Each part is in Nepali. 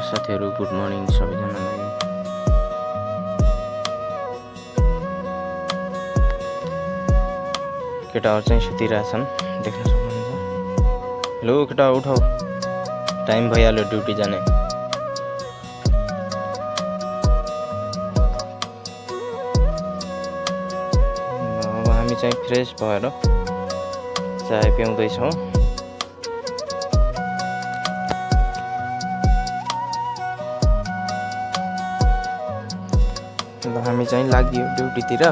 साथीहरु, गुड मर्निङ सबैजनालाई। केटाहरु चाहिँ सुतिरहेछन्, देख्न सक्नुहुन्छ। हेलो केटा, उठौ, टाइम भइहाल्यो ड्युटी जाने। अब हामी चाहिँ फ्रेस भएर चाय पिउँदैछौँ। हामी चाहिँ लाग्यो ड्युटीतिर।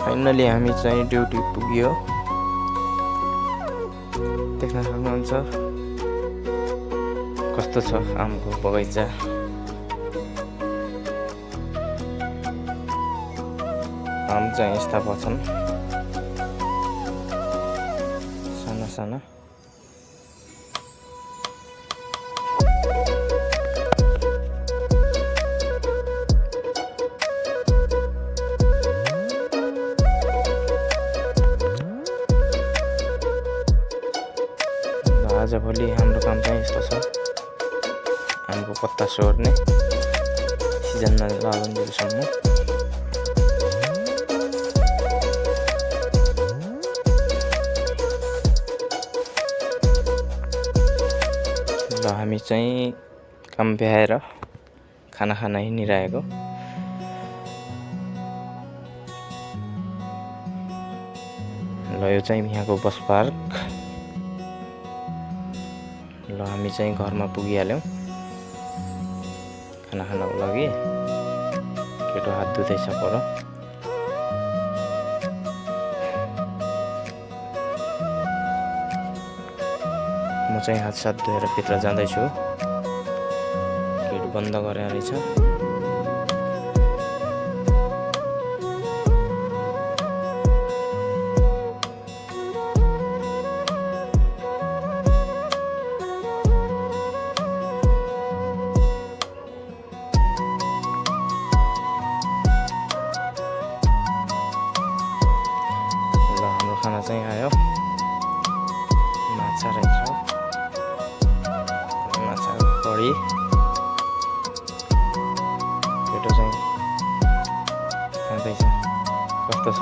फाइनली हामी चाहिँ ड्युटी पुग्यो, देख्न सक्नुहुन्छ कस्तो छ आमको बगैँचा। आम चाहिँ यस्ता पर्छन्, साना साना। आजभोलि हाम्रो काम चाहिँ यस्तो छ, आमको पत्ता सोर्ने, सिजनमा लागुन्जेलसम्म। ल हामी चाहिँ काम भ्याएर खाना खान हिँडिरहेको। ल यो चाहिँ यहाँको बस पार्क। ल हामी चाहिँ घरमा पुगिहाल्यौँ खाना खानको लागि। केटो हात धुँदैछ पर। म चाहिँ हात साथ धोएर भित्र जाँदैछु। गेट बन्द गरे रहेछ। खाना चाहिँ आयो, माछा रहेछ, माछा कढी। केटो चाहिँ खाँदैछ, कस्तो छ।